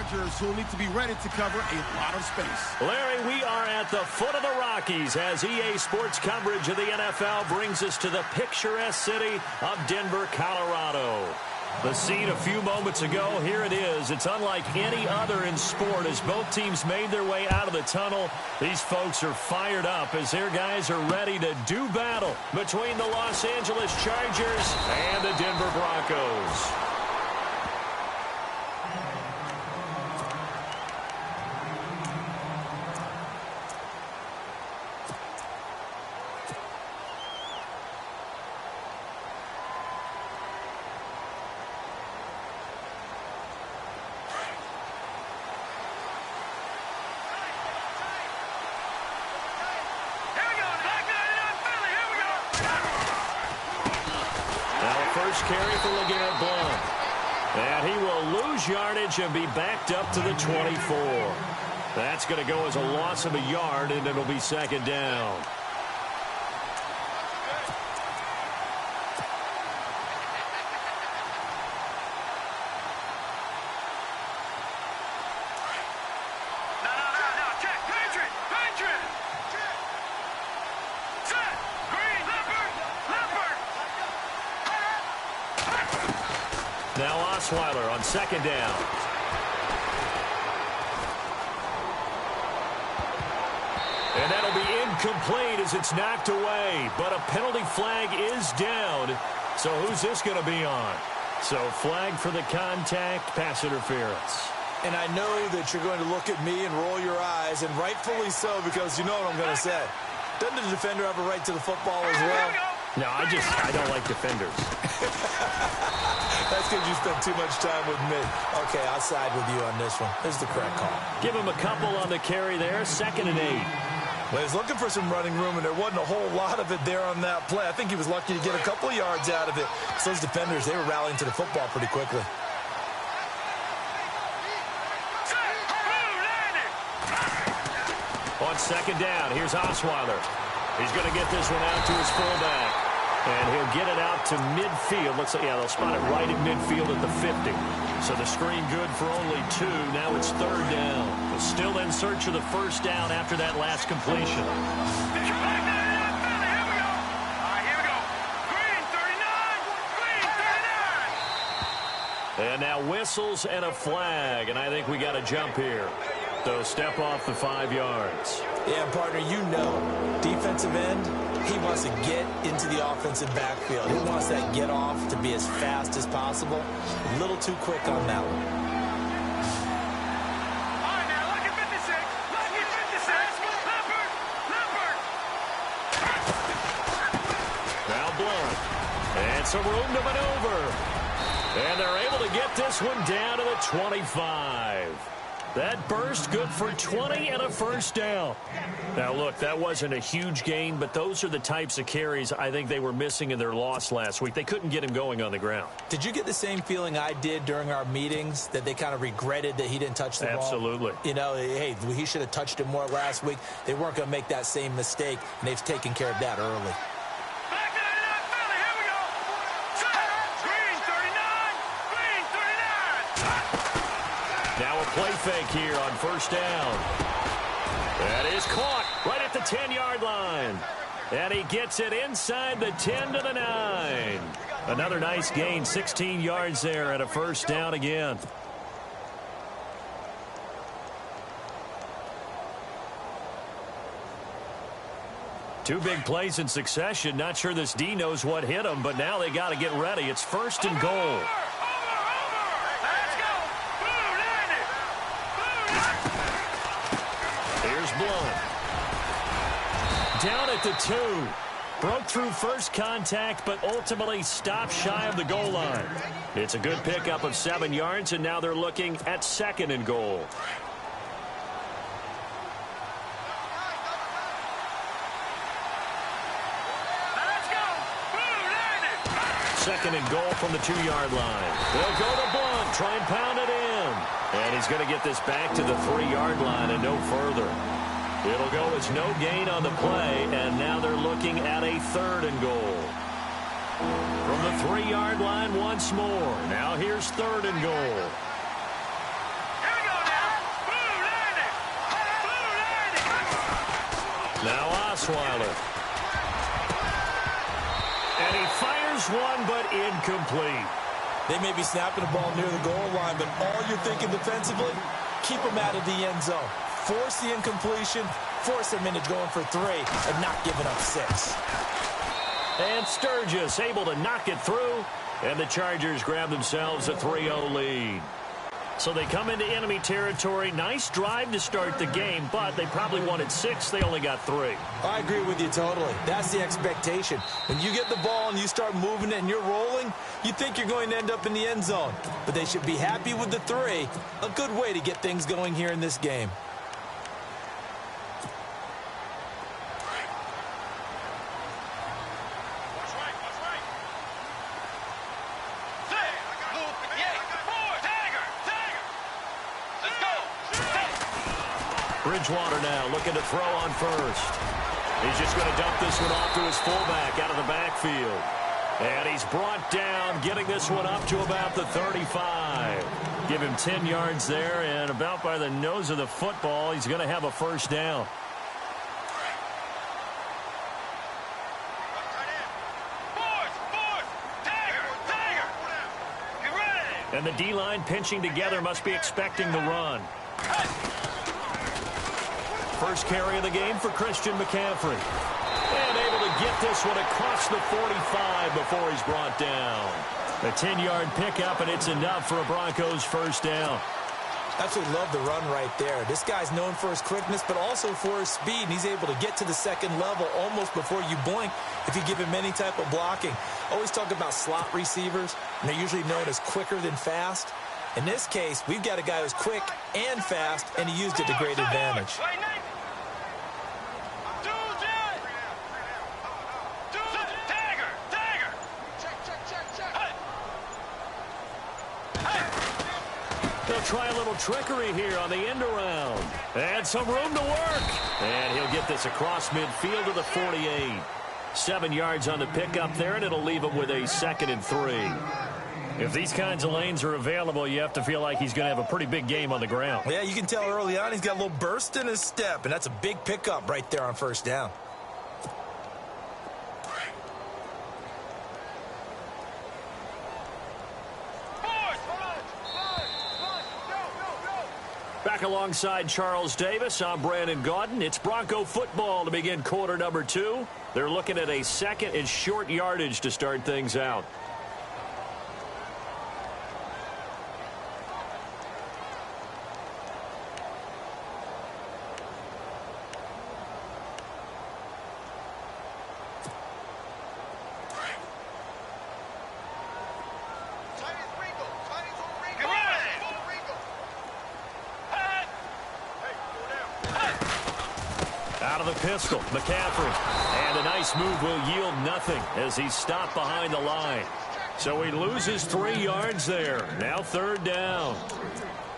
Chargers, who will need to be ready to cover a lot of space. Larry, we are at the foot of the Rockies as EA Sports coverage of the NFL brings us to the picturesque city of Denver, Colorado. The scene a few moments ago, here it is. It's unlike any other in sport as both teams made their way out of the tunnel. These folks are fired up as their guys are ready to do battle between the Los Angeles Chargers and the Denver Broncos. First carry for LeGarrette Blount. And he will lose yardage and be backed up to the 24. That's going to go as a loss of a yard, and it'll be second down. Now Osweiler on second down. And that'll be incomplete as it's knocked away. But a penalty flag is down. So who's this going to be on? So flag for the contact, pass interference. And I know that you're going to look at me and roll your eyes, and rightfully so, because you know what I'm going to say. Doesn't the defender have a right to the football as well? No, I don't like defenders. That's because you spent too much time with me. Okay, I'll side with you on this one. This is the correct call. Give him a couple on the carry there, 2nd and 8. Well, he's looking for some running room, and there wasn't a whole lot of it there on that play. I think he was lucky to get a couple of yards out of it. So those defenders, they were rallying to the football pretty quickly. On second down, here's Osweiler. He's going to get this one out to his fullback. And he'll get it out to midfield. Looks like, yeah, they'll spot it right at midfield at the 50. So the screen good for only 2. Now it's 3rd down. But still in search of the first down after that last completion. And now whistles and a flag. And I think we got a jump here. So step off the 5 yards. Yeah, partner, you know, defensive end, he wants to get into the offensive backfield. He wants that get off to be as fast as possible. A little too quick on that one. All right, now, look at 56. Look at 56. Now Blount. And some room to maneuver. And they're able to get this one down to the 25. That burst good for 20 and a first down. Now, look, that wasn't a huge gain, but those are the types of carries I think they were missing in their loss last week. They couldn't get him going on the ground. Did you get the same feeling I did during our meetings, that they kind of regretted that he didn't touch the ball? Absolutely. You know, hey, he should have touched it more last week. They weren't going to make that same mistake, and they've taken care of that early. Now a play fake here on first down. That is caught right at the 10-yard line. And he gets it inside the 10 to the 9. Another nice gain, 16 yards there and a first down again. Two big plays in succession. Not sure this D knows what hit him, but now they got to get ready. It's 1st and goal. Down at the 2. Broke through first contact, but ultimately stopped shy of the goal line. It's a good pickup of 7 yards, and now they're looking at 2nd and goal. Second and goal from the 2-yard line. They'll go to Blount, try and pound it in. And he's going to get this back to the 3-yard line and no further. It'll go as no gain on the play, and now they're looking at a 3rd and goal. From the 3-yard line once more. Now here's 3rd and goal. Here we go. Now Osweiler. And he fires one, but incomplete. They may be snapping the ball near the goal line, but all you're thinking defensively, keep them out of the end zone. Force the incompletion, force them into going for 3, and not giving up 6. And Sturgis able to knock it through, and the Chargers grab themselves a 3-0 lead. So they come into enemy territory. Nice drive to start the game, but they probably wanted 6. They only got 3. I agree with you totally. That's the expectation. When you get the ball and you start moving it and you're rolling, you think you're going to end up in the end zone. But they should be happy with the 3. A good way to get things going here in this game. Bridgewater now looking to throw on first. He's just going to dump this one off to his fullback out of the backfield. And he's brought down, getting this one up to about the 35. Give him 10 yards there, and about by the nose of the football, he's going to have a first down. And the D-line pinching together, must be expecting the run. First carry of the game for Christian McCaffrey. And able to get this one across the 45 before he's brought down. A 10-yard pickup, and it's enough for a Broncos first down. Absolutely love the run right there. This guy's known for his quickness, but also for his speed. And he's able to get to the second level almost before you blink if you give him any type of blocking. Always talk about slot receivers, and they're usually known as quicker than fast. In this case, we've got a guy who's quick and fast, and he used it to great advantage. They'll try a little trickery here on the end around. And some room to work. And he'll get this across midfield to the 48. 7 yards on the pickup there, and it'll leave him with a 2nd and 3. If these kinds of lanes are available, you have to feel like he's going to have a pretty big game on the ground. Yeah, you can tell early on he's got a little burst in his step, and that's a big pickup right there on first down. Back alongside Charles Davis, I'm Brandon Gaudin. It's Bronco football to begin quarter number 2. They're looking at a 2nd and short yardage to start things out. Out of the pistol, McCaffrey. And a nice move will yield nothing as he's stopped behind the line. So he loses 3 yards there. Now 3rd down.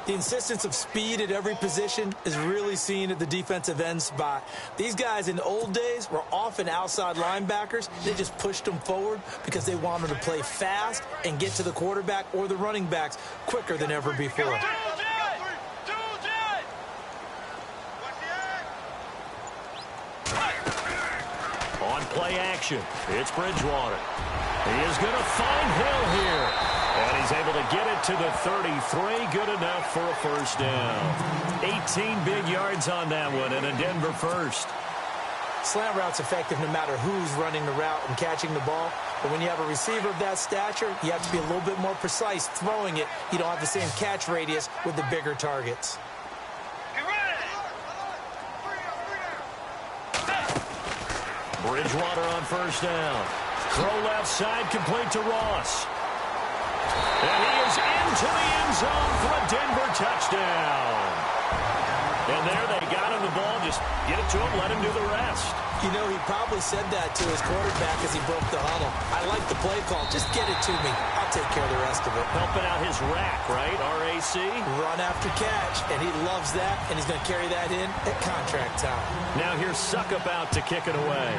The insistence of speed at every position is really seen at the defensive end spot. These guys in the old days were often outside linebackers. They just pushed them forward because they wanted to play fast and get to the quarterback or the running backs quicker than ever before. On play action, it's Bridgewater. He is going to find Hill here. And he's able to get it to the 33. Good enough for a first down. 18 big yards on that one, and a Denver first. Slant route's effective no matter who's running the route and catching the ball. But when you have a receiver of that stature, you have to be a little bit more precise throwing it. You don't have the same catch radius with the bigger targets. Bridgewater on first down. Throw left side, complete to Ross. And he is into the end zone for a Denver touchdown. And there they got him the ball. Just get it to him, let him do the rest. You know, he probably said that to his quarterback as he broke the huddle. I like the play call. Just get it to me. I'll take care of the rest of it. Helping out his rack, right? RAC. Run after catch, and he loves that, and he's going to carry that in at contract time. Now here's Suckup out to kick it away.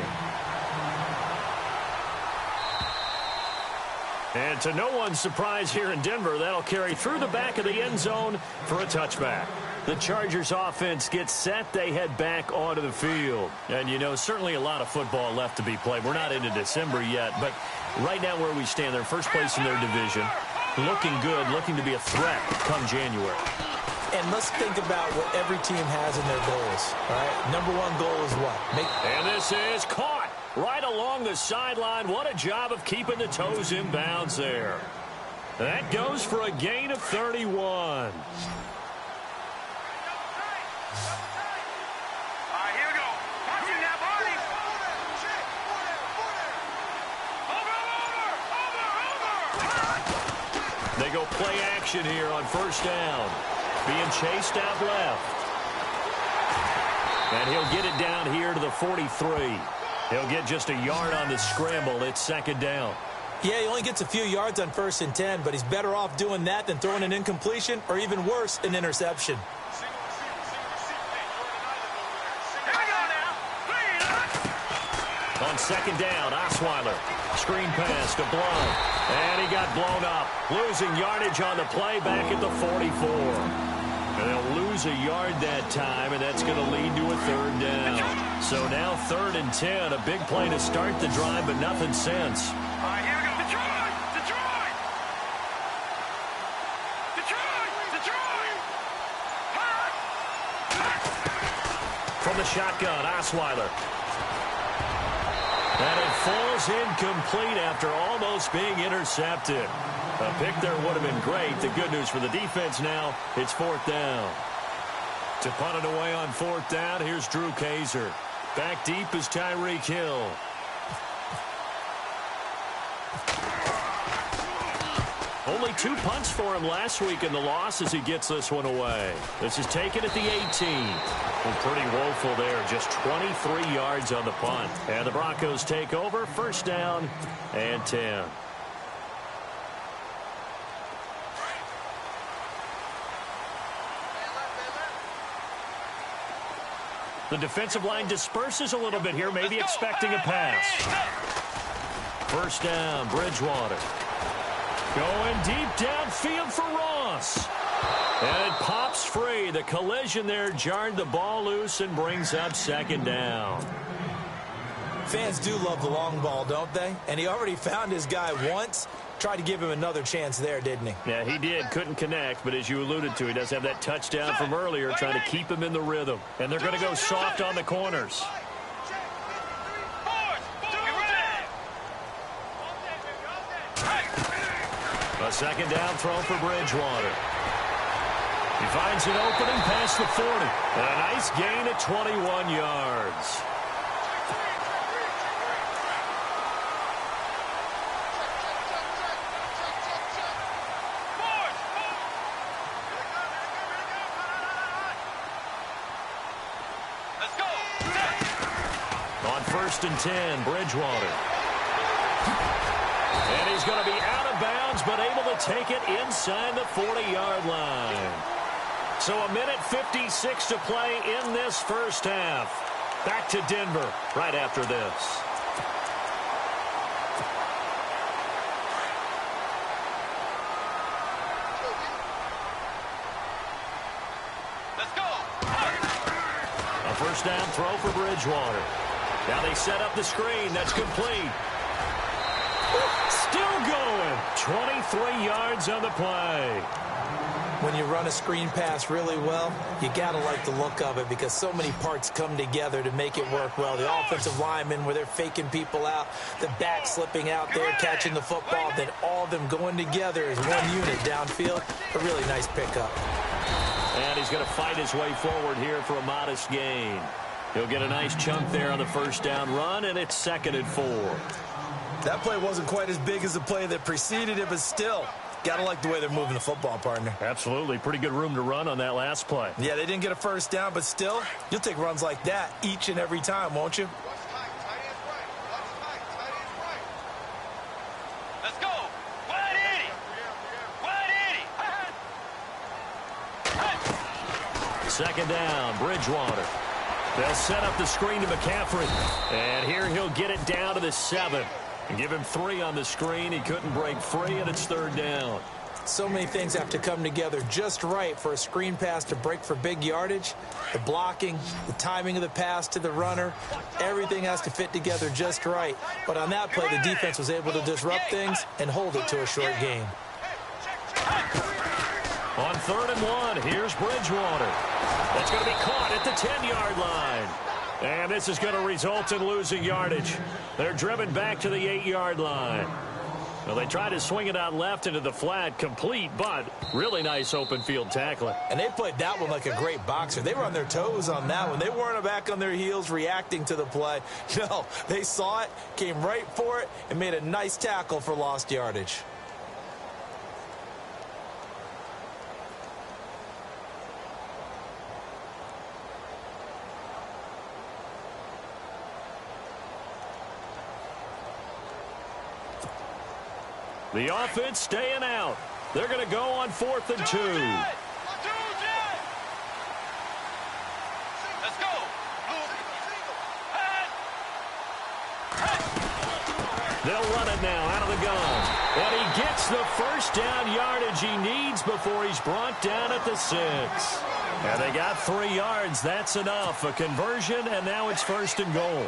And to no one's surprise here in Denver, that'll carry through the back of the end zone for a touchback. The Chargers offense gets set. They head back onto the field. And, you know, certainly a lot of football left to be played. We're not into December yet, but right now where we stand, they're first place in their division. Looking good, looking to be a threat come January. And let's think about what every team has in their goals, all right? Number one goal is what? And this is caught right along the sideline. What a job of keeping the toes in bounds there. That goes for a gain of 31. They go play action here on first down. Being chased out left. And he'll get it down here to the 43. He'll get just a yard on the scramble. It's second down. Yeah, he only gets a few yards on 1st and 10, but he's better off doing that than throwing an incompletion or even worse, an interception. On second down, Osweiler. Screen pass to Blow. And he got blown up. Losing yardage on the play back at the 44. And they'll lose a yard that time, and that's going to lead to a third down. So now 3rd and 10. A big play to start the drive, but nothing since. All right, here we go. Detroit! Detroit! Detroit! Detroit! From the shotgun, Osweiler. And it falls incomplete after almost being intercepted. A pick there would have been great. The good news for the defense now, it's 4th down. To punt it away on 4th down, here's Drew Kaiser. Back deep is Tyreek Hill. Only 2 punts for him last week in the loss as he gets this one away. This is taken at the 18. Well, pretty woeful there. Just 23 yards on the punt. And the Broncos take over. First down and 10. The defensive line disperses a little bit here, maybe expecting a pass. First down, Bridgewater. Going deep downfield for Ross. And it pops free. The collision there jarred the ball loose and brings up second down. Fans do love the long ball, don't they? And he already found his guy once. Tried to give him another chance there, didn't he? Yeah, he did. Couldn't connect, but as you alluded to, he does have that touchdown from earlier, trying to keep him in the rhythm. And they're going to go soft on the corners. A second down throw for Bridgewater. He finds an opening past the 40. And a nice gain at 21 yards. On 1st and 10, Bridgewater. And he's going to be out of bounds, but able to take it inside the 40-yard line. So a minute 56 to play in this first half. Back to Denver right after this. Let's go. A first down throw for Bridgewater. Now they set up the screen. That's complete. Still going. 23 yards on the play. When you run a screen pass really well, you got to like the look of it because so many parts come together to make it work well. The offensive linemen where they're faking people out, the back slipping out there, catching the football, then all of them going together as one unit downfield. A really nice pickup. And he's going to fight his way forward here for a modest gain. He'll get a nice chunk there on the first down run, and it's 2nd and 4. That play wasn't quite as big as the play that preceded it, but still, gotta like the way they're moving the football, partner. Absolutely. Pretty good room to run on that last play. Yeah, they didn't get a first down, but still, you'll take runs like that each and every time, won't you? Let's go. Wide 80. Wide 80. Second down, Bridgewater. They'll set up the screen to McCaffrey. And here he'll get it down to the 7. And give him 3 on the screen. He couldn't break free, and it's 3rd down. So many things have to come together just right for a screen pass to break for big yardage. The blocking, the timing of the pass to the runner, everything has to fit together just right. But on that play, the defense was able to disrupt things and hold it to a short game. On 3rd and 1, here's Bridgewater. That's going to be caught at the 10-yard line. And this is going to result in losing yardage. They're driven back to the 8-yard line. Well, they tried to swing it out left into the flat, complete, but really nice open field tackling. And they played that one like a great boxer. They were on their toes on that one. They weren't back on their heels reacting to the play. No, they saw it, came right for it, and made a nice tackle for lost yardage. The offense staying out. They're going to go on 4th and 2. Let's go. They'll run it now out of the gun. And he gets the first down yardage he needs before he's brought down at the 6. And they got 3 yards. That's enough. A conversion, and now it's 1st and goal.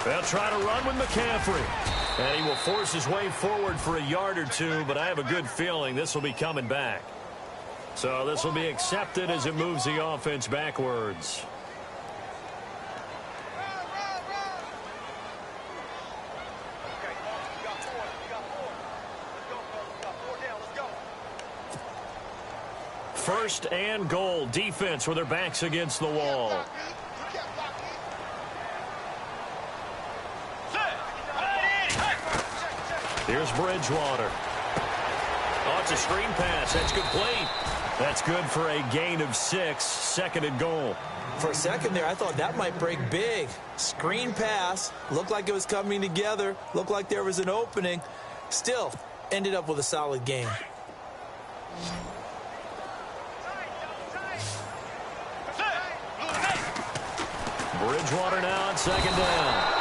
They'll try to run with McCaffrey. And he will force his way forward for a yard or two, but I have a good feeling this will be coming back. So this will be accepted as it moves the offense backwards. First and goal. Defense with their backs against the wall. Here's Bridgewater. Oh, it's a screen pass. That's complete. That's good for a gain of 6. 2nd and goal. For a second there, I thought that might break big. Screen pass. Looked like it was coming together. Looked like there was an opening. Still, ended up with a solid game. Bridgewater now on 2nd down.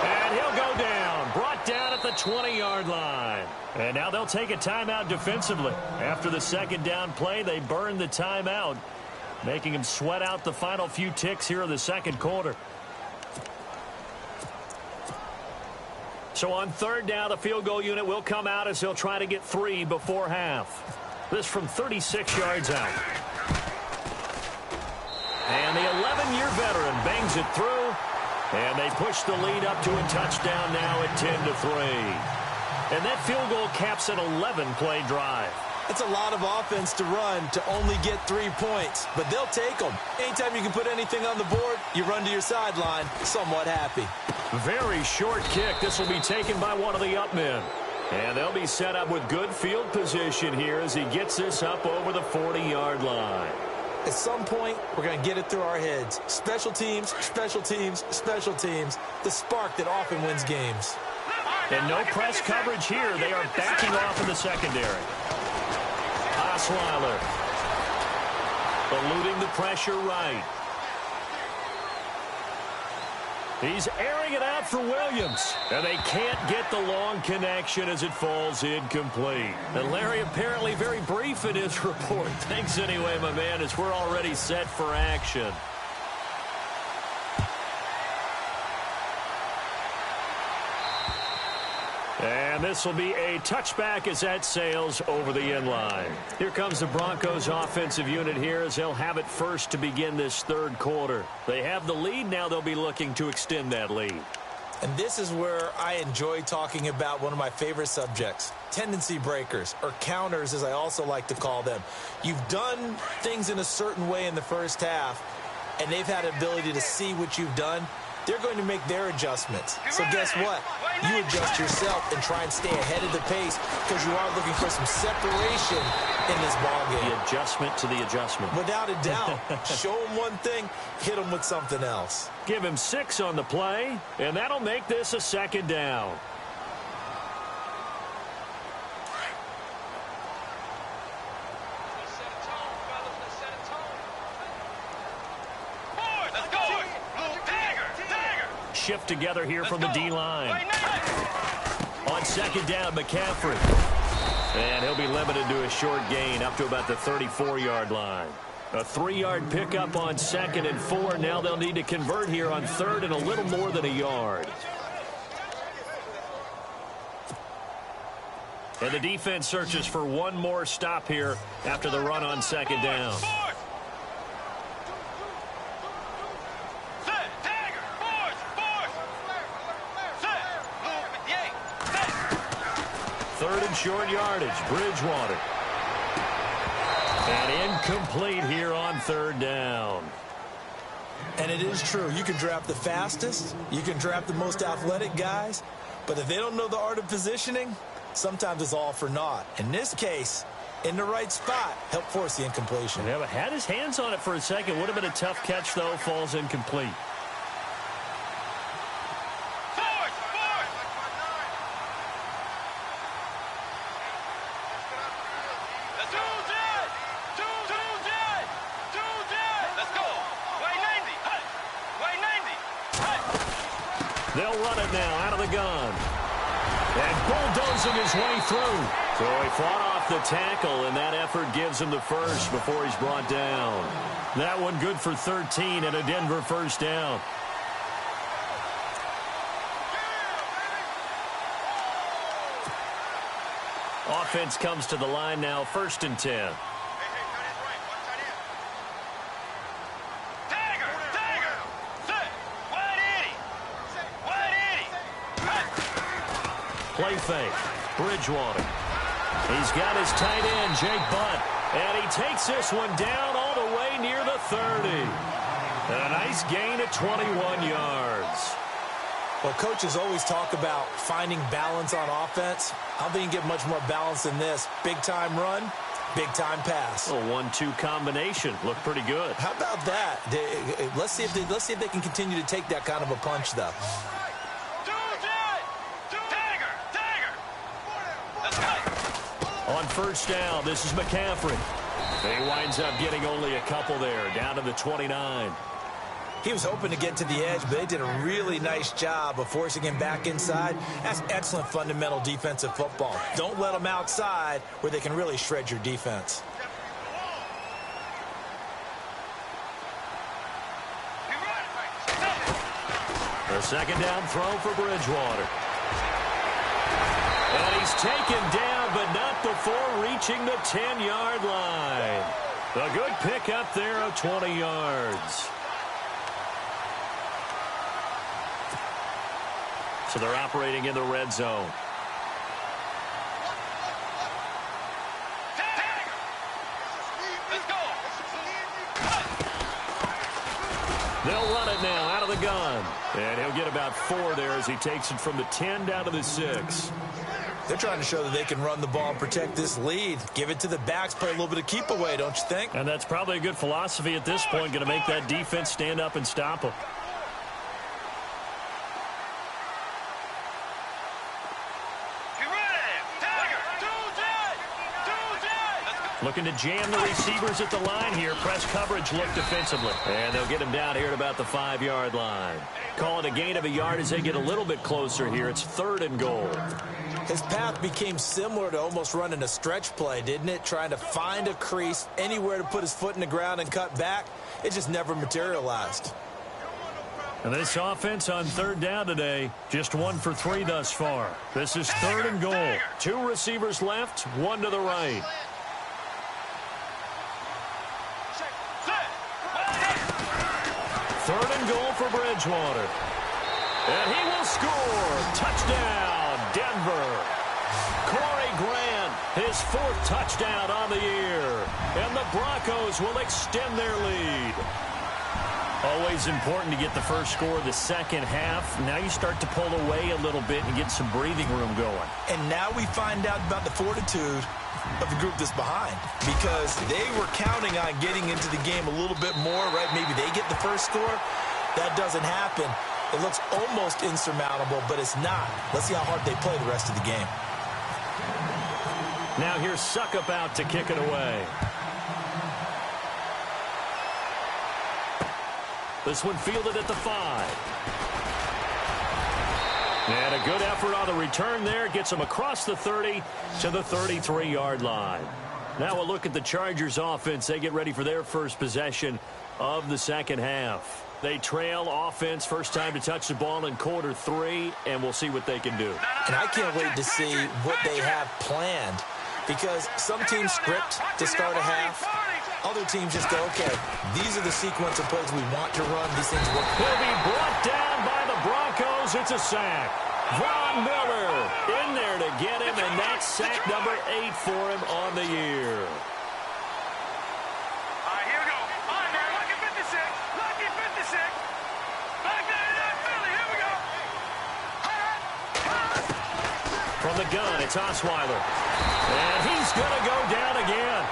And he'll go down. Brought down at the 20-yard line. And now they'll take a timeout defensively. After the 2nd down play, they burned the timeout, making him sweat out the final few ticks here in the 2nd quarter. So on 3rd down, the field goal unit will come out as they'll try to get 3 before half. This from 36 yards out. And the 11-year veteran bangs it through. And they push the lead up to a touchdown now at 10-3. And that field goal caps an 11-play drive. That's a lot of offense to run to only get 3 points, but they'll take them. Anytime you can put anything on the board, you run to your sideline somewhat happy. Very short kick. This will be taken by one of the up men. And they'll be set up with good field position here as he gets this up over the 40-yard line. At some point, we're going to get it through our heads. Special teams, special teams, special teams. The spark that often wins games. And no press coverage here. They are backing off in the secondary. Osweiler eluding the pressure right. He's airing it out for Williams. And they can't get the long connection as it falls incomplete. And Larry apparently very brief in his report. Thanks anyway, my man, as we're already set for action. And this will be a touchback as that sails over the end line. Here comes the Broncos offensive unit here as they'll have it first to begin this 3rd quarter. They have the lead. Now they'll be looking to extend that lead. And this is where I enjoy talking about one of my favorite subjects, tendency breakers, or counters as I also like to call them. You've done things in a certain way in the first half, and they've had an ability to see what you've done. They're going to make their adjustments. So guess what? You adjust yourself and try and stay ahead of the pace because you are looking for some separation in this ballgame. The adjustment to the adjustment. Without a doubt. Show them one thing, hit them with something else. Give him 6 on the play, and that'll make this a 2nd down. Let's go. Dagger. shift together here from the D-line. On second down, McCaffrey. And he'll be limited to a short gain up to about the 34-yard line. A 3-yard pickup on 2nd and 4. Now they'll need to convert here on 3rd and a little more than a yard. And the defense searches for one more stop here after the run on 2nd down. Third and short yardage, Bridgewater. And incomplete here on 3rd down. And it is true. You can draft the fastest. You can draft the most athletic guys. But if they don't know the art of positioning, sometimes it's all for naught. In this case, in the right spot, helped force the incompletion. Yeah, but had his hands on it for a second. Would have been a tough catch, though. Falls incomplete. They'll run it now out of the gun. And bulldozing his way through. So he fought off the tackle, and that effort gives him the first before he's brought down. That one good for 13 and a Denver first down. Offense comes to the line now, 1st and 10. Play fake. Bridgewater. He's got his tight end, Jake Butt. And he takes this one down all the way near the 30. And a nice gain of 21 yards. Well, coaches always talk about finding balance on offense. I don't think you can get much more balance than this. Big-time run, big-time pass. A 1-2 combination. Looked pretty good. How about that? Let's see if they can continue to take that kind of a punch, though. On 1st down, this is McCaffrey. He winds up getting only a couple there, down to the 29. He was hoping to get to the edge, but they did a really nice job of forcing him back inside. That's excellent fundamental defensive football. Don't let them outside where they can really shred your defense. A 2nd down throw for Bridgewater. And he's taken down, but not before reaching the 10-yard line. A good pickup there of 20 yards. So they're operating in the red zone. They'll run it now out of the gun. And he'll get about 4 there as he takes it from the 10 down to the 6. They're trying to show that they can run the ball and protect this lead. Give it to the backs, play a little bit of keep away, don't you think? And that's probably a good philosophy at this point, going to make that defense stand up and stop them. Looking to jam the receivers at the line here. Press coverage look defensively. And they'll get him down here at about the 5-yard line. Call it a gain of a yard as they get a little bit closer here. It's 3rd and goal. His path became similar to almost running a stretch play, didn't it? Trying to find a crease, anywhere to put his foot in the ground and cut back. It just never materialized. And this offense on 3rd down today, just 1 for 3 thus far. This is 3rd and goal. 2 receivers left, 1 to the right. Third and goal for Bridgewater. And he will score. Touchdown, Denver. Corey Grant, his 4th touchdown on the year. And the Broncos will extend their lead. Always important to get the first score of the second half. Now you start to pull away a little bit and get some breathing room going. And now we find out about the fortitude of the group that's behind, because they were counting on getting into the game a little bit more, right? Maybe they get the first score. That doesn't happen. It looks almost insurmountable, but it's not. Let's see how hard they play the rest of the game. Now here's Suckup out to kick it away. This one fielded at the 5. And a good effort on the return there. Gets them across the 30 to the 33-yard line. Now we'll look at the Chargers offense. They get ready for their first possession of the second half. They trail offense, first time to touch the ball in quarter 3, and we'll see what they can do. And I can't wait to see what they have planned, because some teams script to start a half. Other teams just go, okay, these are the sequence of plays we want to run. These things work. He'll be brought down by the Broncos. It's a sack. Von Miller in there to get him, and that's sack number 8 for him on the year. All right, here we go. All right, man, lucky 56. Lucky 56. Back there, Philly. Here we go. From the gun, it's Osweiler. And he's going to go down again.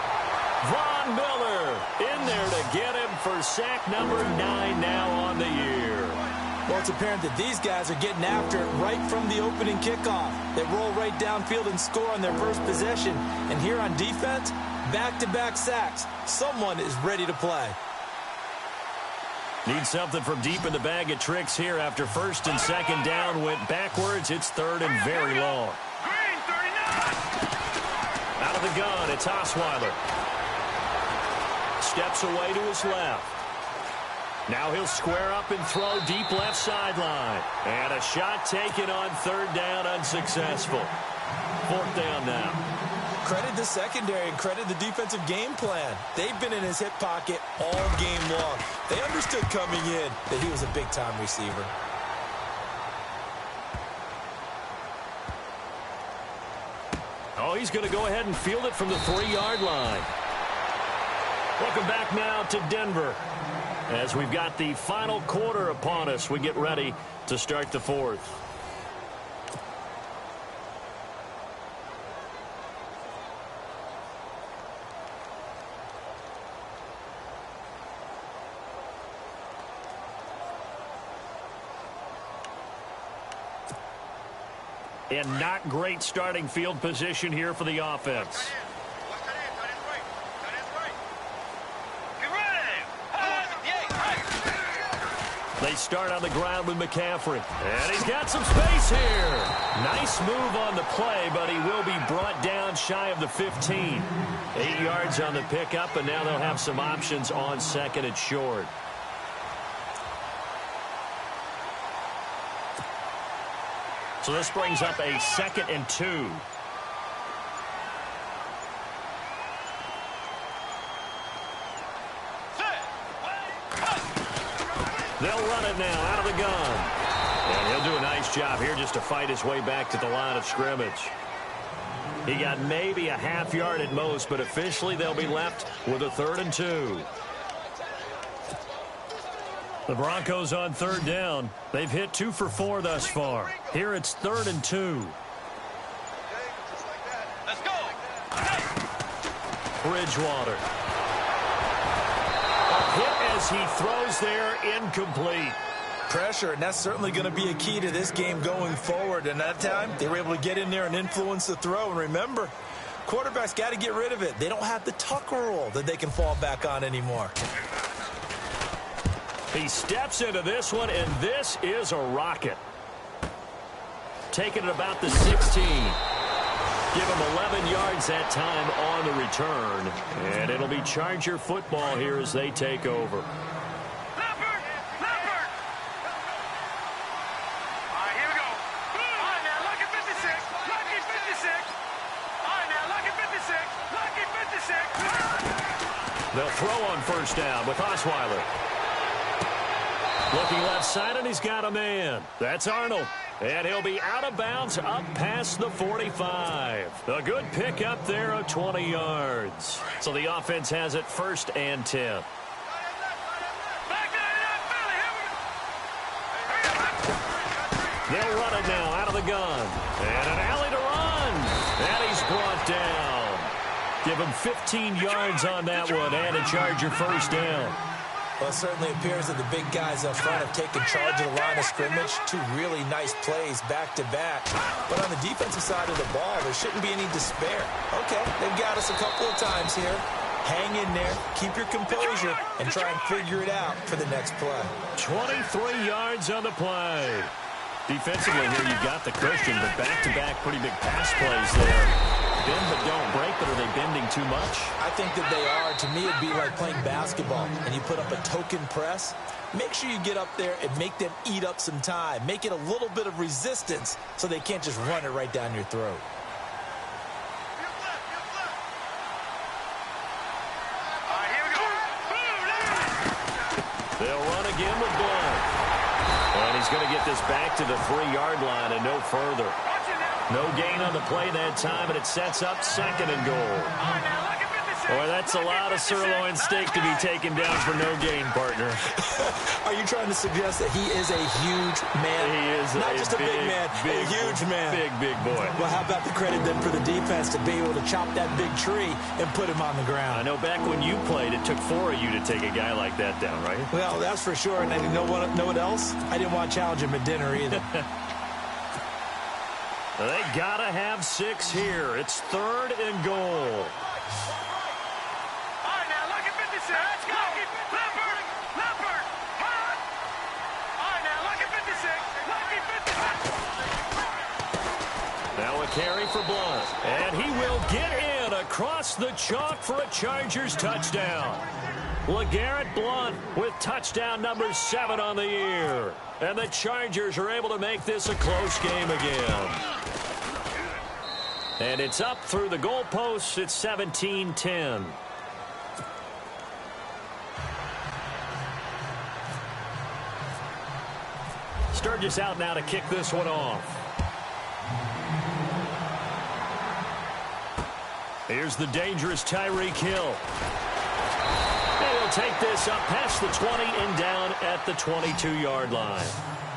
Von Miller in there to get him for sack number 9 now on the year. Well, it's apparent that these guys are getting after it right from the opening kickoff. They roll right downfield and score on their first possession. And here on defense, back-to-back sacks. Someone is ready to play. Need something from deep in the bag of tricks here after first and second down went backwards. It's third and very long. Green, 39. Out of the gun, it's Osweiler. Steps away to his left. Now he'll square up and throw deep left sideline. And a shot taken on third down, unsuccessful. Fourth down now. Credit the secondary and credit the defensive game plan. They've been in his hip pocket all game long. They understood coming in that he was a big-time receiver. Oh, he's going to go ahead and field it from the 3-yard line. Welcome back now to Denver. As we've got the final quarter upon us, we get ready to start the fourth. And not great starting field position here for the offense. They start on the ground with McCaffrey. And he's got some space here. Nice move on the play, but he will be brought down shy of the 15. 8 yards on the pickup, and now they'll have some options on second and short. So this brings up a 2nd and 2. They'll run it now out of the gun. And he'll do a nice job here just to fight his way back to the line of scrimmage. He got maybe a half yard at most, but officially they'll be left with a 3rd and 2. The Broncos on third down. They've hit 2 for 4 thus far. Here it's 3rd and 2. Let's go. Bridgewater. Hit as he throws there, incomplete. Pressure, and that's certainly going to be a key to this game going forward. And that time, they were able to get in there and influence the throw. And remember, quarterbacks got to get rid of it. They don't have the tuck rule that they can fall back on anymore. He steps into this one, and this is a rocket. Taking it about the 16. Give him 11 yards that time on the return. And it'll be Charger football here as they take over. Leopard! Leopard! All right, here we go. All right, now, lucky 56. Lucky 56. All right, now, lucky 56. Lucky 56. They'll throw on first down with Osweiler. Looking left side, and he's got a man. That's Arnold. And he'll be out of bounds up past the 45. A good pickup there of 20 yards. So the offense has it 1st and 10. They'll run it now out of the gun. And an alley to run. And he's brought down. Give him 15 yards on that one and a Charger first down. Well, it certainly appears that the big guys up front have taken charge of the line of scrimmage. 2 really nice plays back-to-back. But on the defensive side of the ball, there shouldn't be any despair. Okay, they've got us a couple of times here. Hang in there, keep your composure, and try and figure it out for the next play. 23 yards on the play. Defensively here, you've got the cushion, but back-to-back pretty big pass plays there. Bend but don't break, but are they bending too much? I think that they are. To me, it'd be like playing basketball, and you put up a token press. Make sure you get up there and make them eat up some time. Make it a little bit of resistance so they can't just run it right down your throat. They'll run again with Blunt. And he's going to get this back to the 3-yard line and no further. No gain on the play that time, and it sets up 2nd and goal. Boy, that's a lot of sirloin steak to be taken down for no gain, partner. Are you trying to suggest that he is a huge man? He is not just a big man, a huge man. Big boy. Well, how about the credit then for the defense to be able to chop that big tree and put him on the ground? I know back when you played, it took 4 of you to take a guy like that down, right? Well, that's for sure. And you know what else? I didn't want to challenge him at dinner either. They got to have 6 here. It's 3rd and goal. Now a carry for Blunt. And he will get in across the chalk for a Chargers touchdown. LeGarrette Blunt with touchdown number 7 on the year. And the Chargers are able to make this a close game again. And it's up through the goalposts. It's 17-10. Sturgis out now to kick this one off. Here's the dangerous Tyreek Hill. And he'll take this up past the 20 and down at the 22-yard line.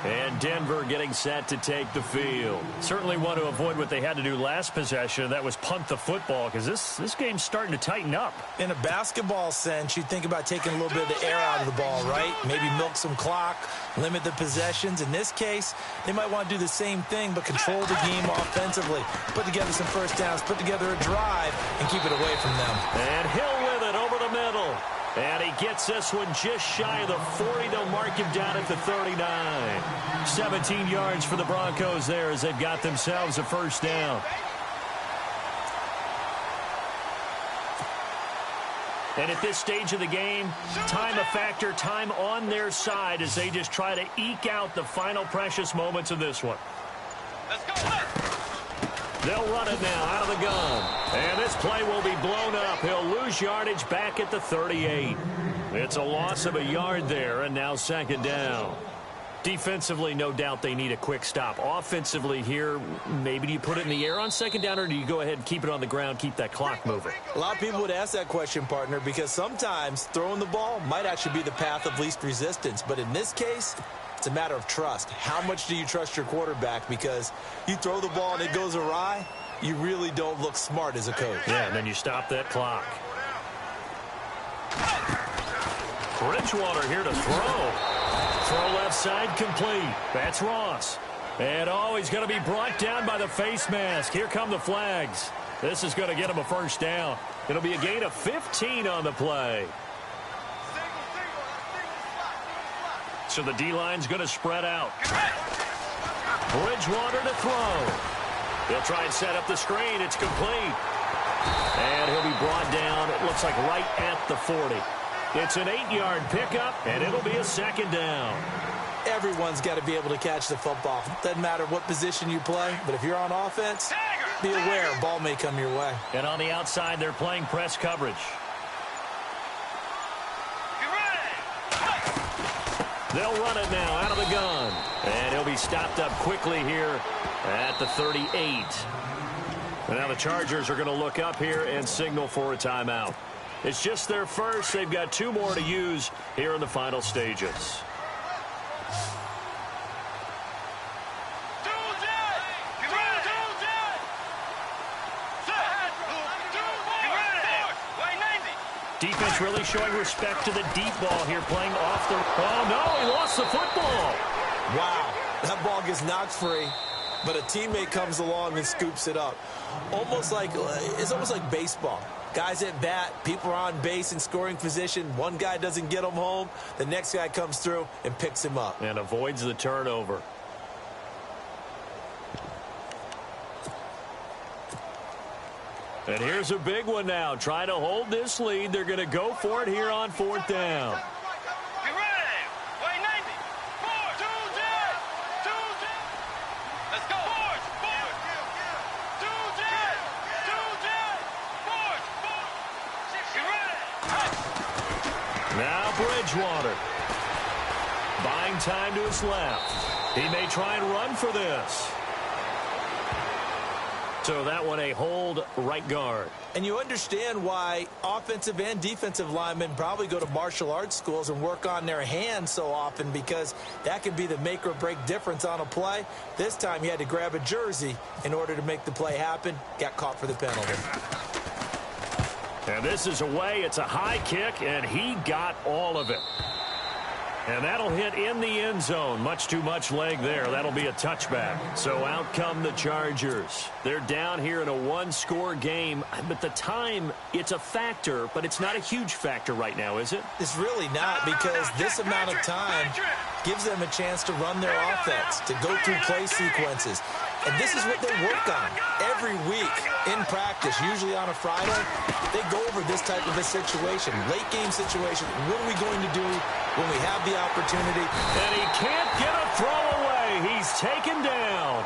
And Denver getting set to take the field. Certainly want to avoid what they had to do last possession. That was punt the football, because this game's starting to tighten up. In a basketball sense, you think about taking a little bit of the air out of the ball, right? Maybe milk some clock, limit the possessions. In this case, they might want to do the same thing, but control the game offensively. Put together some first downs, put together a drive, and keep it away from them. And Hill with it over the middle. And he gets this one just shy of the 40. They'll mark him down at the 39. 17 yards for the Broncos there as they've got themselves a first down. And at this stage of the game, time a factor, time on their side as they just try to eke out the final precious moments of this one. Let's go. They'll run it now out of the gun. And this play will be blown up. He'll lose yardage back at the 38. It's a loss of a yard there, and now 2nd down. Defensively, no doubt they need a quick stop. Offensively here, maybe do you put it in the air on 2nd down, or do you go ahead and keep it on the ground, keep that clock moving? A lot of people would ask that question, partner, because sometimes throwing the ball might actually be the path of least resistance. But in this case, it's a matter of trust. How much do you trust your quarterback? Because you throw the ball and it goes awry, you really don't look smart as a coach. Yeah, and then you stop that clock. Bridgewater here to throw. Throw left side complete. That's Ross. And he's going to be brought down by the face mask. Here come the flags. This is going to get him a first down. It'll be a gain of 15 on the play. So the D-line's going to spread out. Bridgewater to throw. He'll try and set up the screen. It's complete. And he'll be brought down, it looks like right at the 40. It's an 8-yard pickup, and it'll be a 2nd down. Everyone's got to be able to catch the football. Doesn't matter what position you play, but if you're on offense, be aware a ball may come your way. And on the outside, they're playing press coverage. They'll run it now out of the gun. And he'll be stopped up quickly here at the 38. And now the Chargers are going to look up here and signal for a timeout. It's just their first. They've got 2 more to use here in the final stages. Defense really showing respect to the deep ball here, playing off the... Oh, no, he lost the football. Wow, that ball gets knocked free, but a teammate comes along and scoops it up. It's almost like baseball. Guys at bat, people are on base in scoring position. One guy doesn't get him home. The next guy comes through and picks him up. And avoids the turnover. And here's a big one now. Trying to hold this lead. They're going to go for it here on 4th down. Get ready. Wait, 90. 4, 2, 10. 2, 10. Let's go. 4, 4. 2, 10. 2, 10. 4, 4. Get ready. Now Bridgewater. Buying time to his left. He may try and run for this. So that one a hold right guard. And you understand why offensive and defensive linemen probably go to martial arts schools and work on their hands so often, because that can be the make or break difference on a play. This time he had to grab a jersey in order to make the play happen. Got caught for the penalty. And this is away. It's a high kick, and he got all of it. And that'll hit in the end zone. Much too much leg there. That'll be a touchback. So out come the Chargers. They're down here in a one-score game. But the time, it's a factor, but it's not a huge factor right now, is it? It's really not, because this amount of time gives them a chance to run their offense, to go through play sequences. And this is what they work on every week in practice, usually on a Friday. They go over this type of a situation, late game situation. What are we going to do when we have the opportunity? And he can't get a throw away. He's taken down.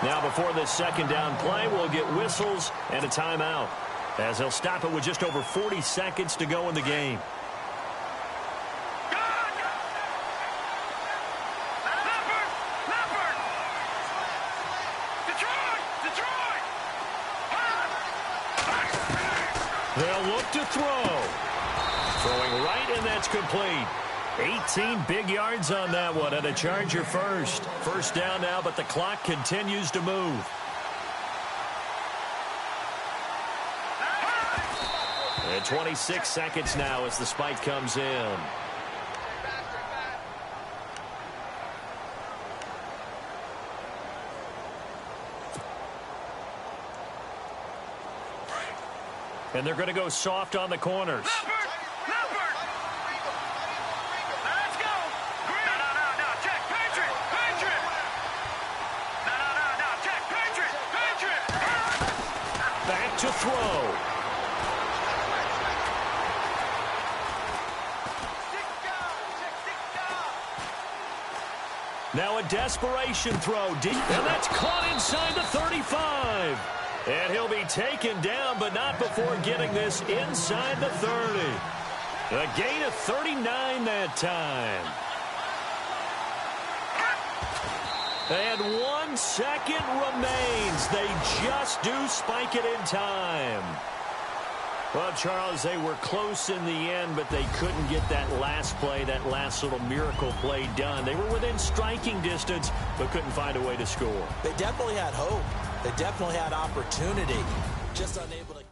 Now before this second down play, we'll get whistles and a timeout, as he'll stop it with just over 40 seconds to go in the game. They'll look to throw. Throwing right, and that's complete. 18 big yards on that one, and a Charger first. First down now, but the clock continues to move. And 26 seconds now as the spike comes in. And they're going to go soft on the corners. Let's go. No. Check. Patriot. No. Check. Patriot. Back to throw. Now a desperation throw deep, and that's caught inside the 35. And he'll be taken down, but not before getting this inside the 30. A gain of 39 that time. And 1 second remains. They just do spike it in time. Well, Charles, they were close in the end, but they couldn't get that last play, that last little miracle play done. They were within striking distance, but couldn't find a way to score. They definitely had hope. They definitely had opportunity, just unable to